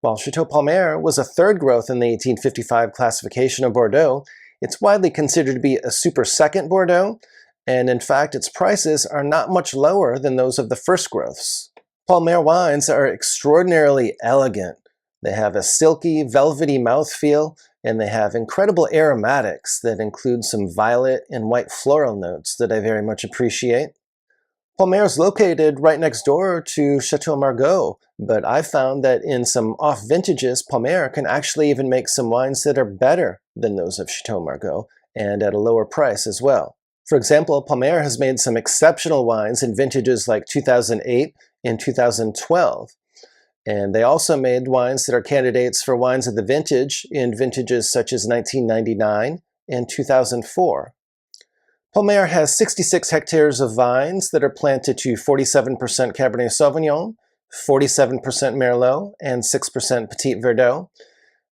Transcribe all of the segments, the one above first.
While Chateau Palmer was a third growth in the 1855 classification of Bordeaux, it's widely considered to be a super second Bordeaux, and in fact its prices are not much lower than those of the first growths. Palmer wines are extraordinarily elegant. They have a silky, velvety mouthfeel, and they have incredible aromatics that include some violet and white floral notes that I very much appreciate. Palmer is located right next door to Chateau Margaux, but I found that in some off vintages, Palmer can actually even make some wines that are better than those of Chateau Margaux, and at a lower price as well. For example, Palmer has made some exceptional wines in vintages like 2008 and 2012. And they also made wines that are candidates for wines of the vintage in vintages such as 1999 and 2004. Palmer has 66 hectares of vines that are planted to 47% Cabernet Sauvignon, 47% Merlot, and 6% Petit Verdot.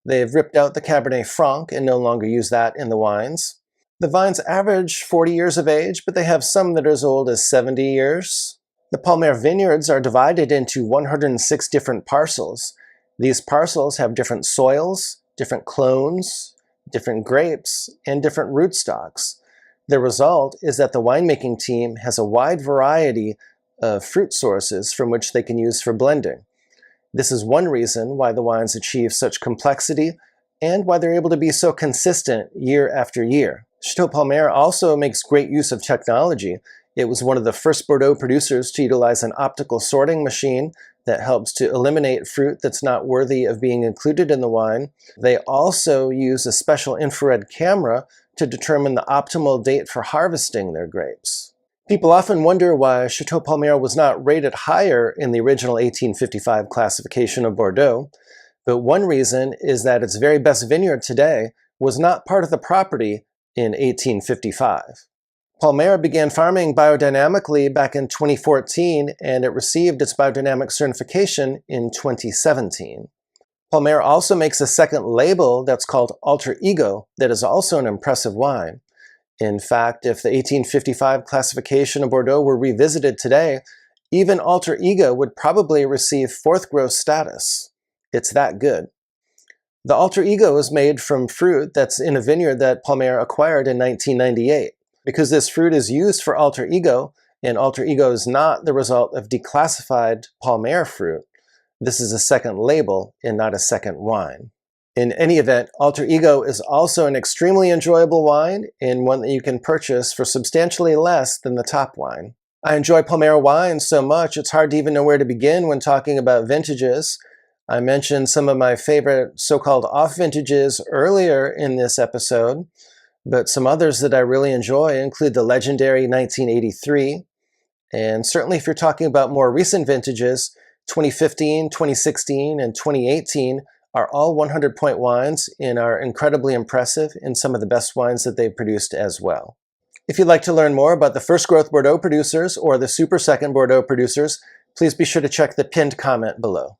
They've ripped out the Cabernet Franc and no longer use that in the wines. The vines average 40 years of age, but they have some that are as old as 70 years. The Palmer vineyards are divided into 106 different parcels. These parcels have different soils, different clones, different grapes, and different rootstocks. The result is that the winemaking team has a wide variety of fruit sources from which they can use for blending. This is one reason why the wines achieve such complexity and why they're able to be so consistent year after year. Chateau Palmer also makes great use of technology. It was one of the first Bordeaux producers to utilize an optical sorting machine that helps to eliminate fruit that's not worthy of being included in the wine. They also use a special infrared camera to determine the optimal date for harvesting their grapes. People often wonder why Chateau Palmer was not rated higher in the original 1855 classification of Bordeaux, but one reason is that its very best vineyard today was not part of the property in 1855. Palmer began farming biodynamically back in 2014, and it received its biodynamic certification in 2017. Palmer also makes a second label that's called Alter Ego that is also an impressive wine. In fact, if the 1855 classification of Bordeaux were revisited today, even Alter Ego would probably receive fourth growth status. It's that good. The Alter Ego is made from fruit that's in a vineyard that Palmer acquired in 1998. Because this fruit is used for Alter Ego, and Alter Ego is not the result of declassified Palmer fruit, this is a second label and not a second wine. In any event, Alter Ego is also an extremely enjoyable wine and one that you can purchase for substantially less than the top wine. I enjoy Palmer wines so much it's hard to even know where to begin when talking about vintages. I mentioned some of my favorite so-called off vintages earlier in this episode, but some others that I really enjoy include the legendary 1983, and certainly if you're talking about more recent vintages, 2015, 2016, and 2018 are all 100-point wines and are incredibly impressive and some of the best wines that they've produced as well. If you'd like to learn more about the first growth Bordeaux producers or the super second Bordeaux producers, please be sure to check the pinned comment below.